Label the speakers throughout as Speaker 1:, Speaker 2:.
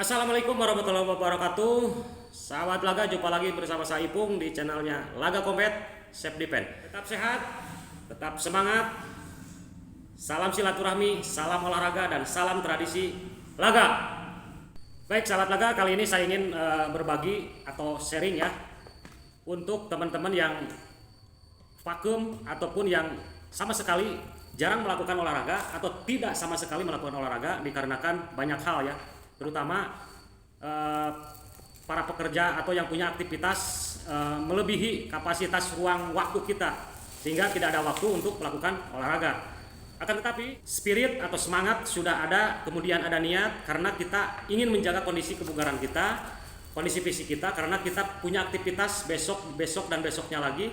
Speaker 1: Assalamualaikum warahmatullahi wabarakatuh. Sahabat Laga, jumpa lagi bersama saya Ipung di channelnya Laga Combat Self Defense. Tetap sehat, tetap semangat. Salam silaturahmi, salam olahraga, dan salam tradisi Laga. Baik sahabat Laga, kali ini saya ingin berbagi atau sharing ya untuk teman-teman yang vakum ataupun yang sama sekali jarang melakukan olahraga atau tidak sama sekali melakukan olahraga dikarenakan banyak hal ya, terutama para pekerja atau yang punya aktivitas melebihi kapasitas ruang waktu kita sehingga tidak ada waktu untuk melakukan olahraga. Akan tetapi spirit atau semangat sudah ada, kemudian ada niat karena kita ingin menjaga kondisi kebugaran kita, kondisi fisik kita, karena kita punya aktivitas besok dan besoknya lagi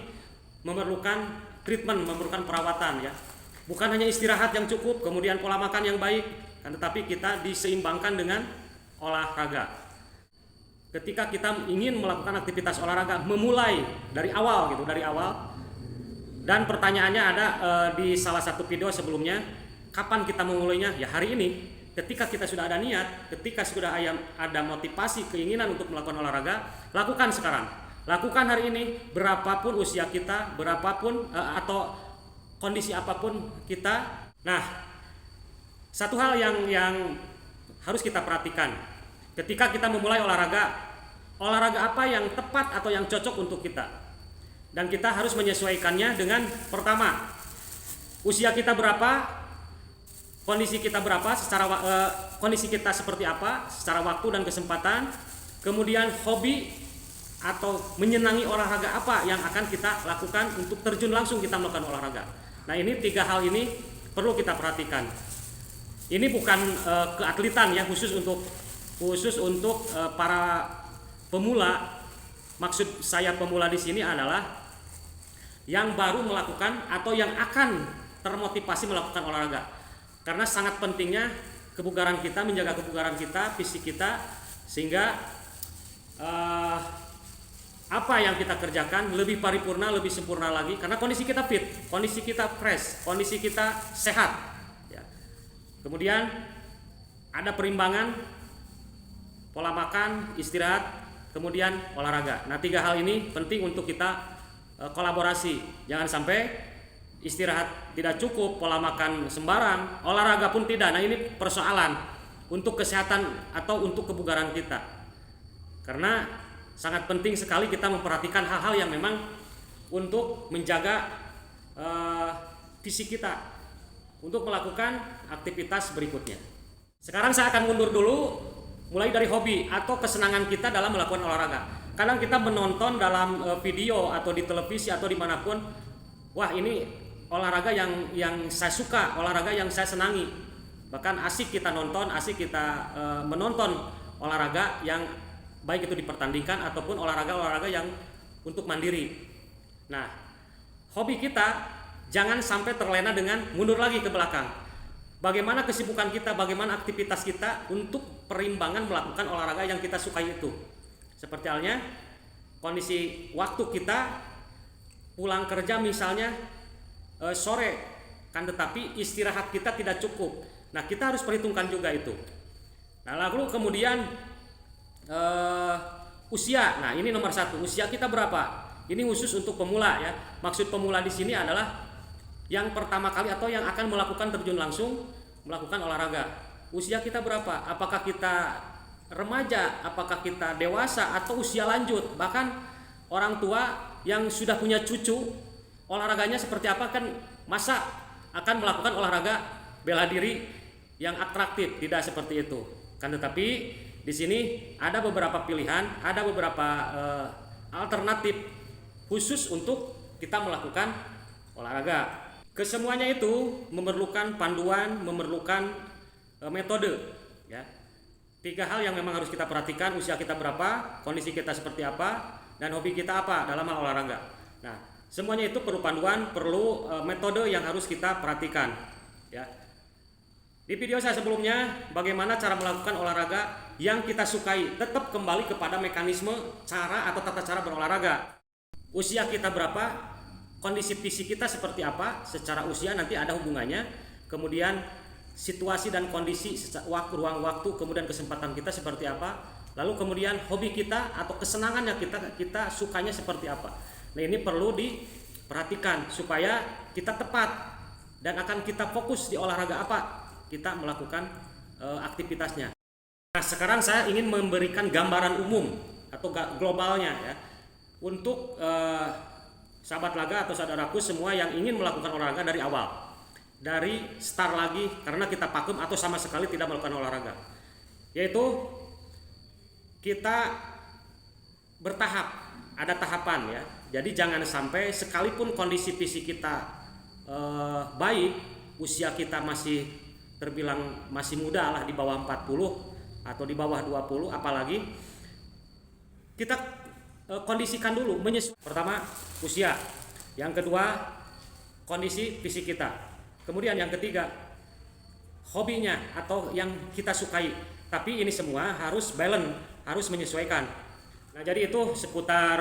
Speaker 1: memerlukan treatment, memerlukan perawatan ya. Bukan hanya istirahat yang cukup, kemudian pola makan yang baik, tetapi kita diseimbangkan dengan olahraga. Ketika kita ingin melakukan aktivitas olahraga, memulai dari awal gitu, dari awal. Dan pertanyaannya ada di salah satu video sebelumnya, kapan kita memulainya? Ya hari ini. Ketika kita sudah ada niat, ketika sudah ada motivasi, keinginan untuk melakukan olahraga, lakukan sekarang. Lakukan hari ini, berapapun usia kita, berapapun atau kondisi apapun kita. Nah, satu hal yang harus kita perhatikan ketika kita memulai olahraga apa yang tepat atau yang cocok untuk kita, dan kita harus menyesuaikannya dengan pertama, usia kita berapa, kondisi kita berapa, kondisi kita seperti apa secara waktu dan kesempatan, kemudian hobi atau menyenangi olahraga apa yang akan kita lakukan untuk terjun langsung kita melakukan olahraga. Nah, ini tiga hal ini perlu kita perhatikan. Ini bukan keatletan ya, khusus untuk para pemula. Maksud saya pemula di sini adalah yang baru melakukan atau yang akan termotivasi melakukan olahraga. Karena sangat pentingnya kebugaran kita, menjaga kebugaran kita, fisik kita, sehingga apa yang kita kerjakan lebih paripurna, lebih sempurna lagi, karena kondisi kita fit, kondisi kita fresh, kondisi kita sehat ya. Kemudian ada perimbangan pola makan, istirahat, kemudian olahraga. Nah, tiga hal ini penting untuk kita kolaborasi. Jangan sampai istirahat tidak cukup, pola makan sembarang, olahraga pun tidak. Nah, ini persoalan untuk kesehatan atau untuk kebugaran kita. Karena sangat penting sekali kita memperhatikan hal-hal yang memang untuk menjaga fisik kita untuk melakukan aktivitas berikutnya. Sekarang saya akan mundur dulu, mulai dari hobi atau kesenangan kita dalam melakukan olahraga. Kadang kita menonton dalam video atau di televisi atau dimanapun, wah ini olahraga yang saya suka, olahraga yang saya senangi. Bahkan asik kita nonton, asik kita menonton olahraga yang baik itu dipertandingkan ataupun olahraga yang untuk mandiri. Nah, hobi kita jangan sampai terlena dengan mundur lagi ke belakang. Bagaimana kesibukan kita, bagaimana aktivitas kita untuk perimbangan melakukan olahraga yang kita sukai itu. Seperti halnya kondisi waktu kita pulang kerja misalnya sore, kan, tetapi istirahat kita tidak cukup. Nah, kita harus perhitungkan juga itu. Nah, lalu kemudian usia. Nah, ini nomor satu, usia kita berapa? Ini khusus untuk pemula ya. Maksud pemula di sini adalah yang pertama kali atau yang akan melakukan terjun langsung melakukan olahraga. Usia kita berapa? Apakah kita remaja, apakah kita dewasa, atau usia lanjut? Bahkan orang tua yang sudah punya cucu, olahraganya seperti apa, kan masa akan melakukan olahraga bela diri yang atraktif? Tidak seperti itu. Kan, tetapi di sini ada beberapa pilihan, ada beberapa alternatif khusus untuk kita melakukan olahraga. Kesemuanya itu memerlukan panduan, memerlukan metode ya. Tiga hal yang memang harus kita perhatikan: usia kita berapa, kondisi kita seperti apa, dan hobi kita apa dalam hal olahraga. Nah, semuanya itu perlu panduan, perlu metode yang harus kita perhatikan ya. Di video saya sebelumnya, bagaimana cara melakukan olahraga yang kita sukai, tetap kembali kepada mekanisme cara atau tata cara berolahraga. Usia kita berapa, kondisi fisik kita seperti apa, secara usia nanti ada hubungannya. Kemudian situasi dan kondisi ruang waktu kemudian kesempatan kita seperti apa, lalu kemudian hobi kita atau kesenangan yang kita sukanya seperti apa. Nah, ini perlu diperhatikan supaya kita tepat dan akan kita fokus di olahraga apa kita melakukan aktivitasnya. Nah, sekarang saya ingin memberikan gambaran umum atau globalnya ya untuk sahabat laga atau saudaraku semua yang ingin melakukan olahraga dari awal, dari start lagi karena kita vakum atau sama sekali tidak melakukan olahraga, yaitu kita bertahap, ada tahapan ya. Jadi jangan sampai sekalipun kondisi fisik kita baik, usia kita masih terbilang masih muda lah, di bawah 40 atau di bawah 20 apalagi, kita kondisikan dulu, menyesuaikan. Pertama usia, yang kedua kondisi fisik kita, kemudian yang ketiga hobinya atau yang kita sukai. Tapi ini semua harus balance, harus menyesuaikan. Nah, jadi itu seputar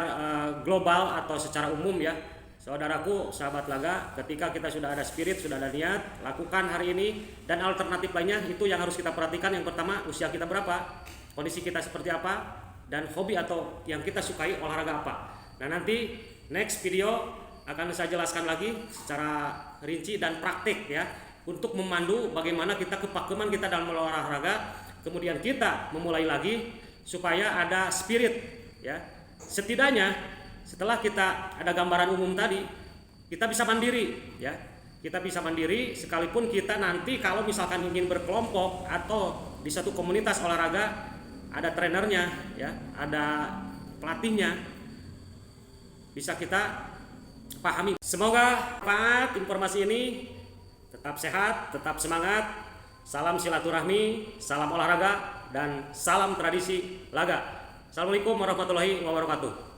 Speaker 1: global atau secara umum ya saudaraku, sahabat laga. Ketika kita sudah ada spirit, sudah ada niat, lakukan hari ini. Dan alternatif lainnya itu yang harus kita perhatikan. Yang pertama, usia kita berapa, kondisi kita seperti apa, dan hobi atau yang kita sukai olahraga apa. Nah, nanti next video akan saya jelaskan lagi secara rinci dan praktik ya, untuk memandu bagaimana kita kepakeman kita dalam olahraga, kemudian kita memulai lagi supaya ada spirit ya. Setidaknya setelah kita ada gambaran umum tadi, kita bisa mandiri ya. Kita bisa mandiri sekalipun kita nanti kalau misalkan ingin berkelompok atau di satu komunitas olahraga, ada trenernya ya, ada pelatihnya, bisa kita pahami. Semoga manfaat informasi ini. Tetap sehat, tetap semangat. Salam silaturahmi, salam olahraga, dan salam tradisi laga. Assalamualaikum warahmatullahi wabarakatuh.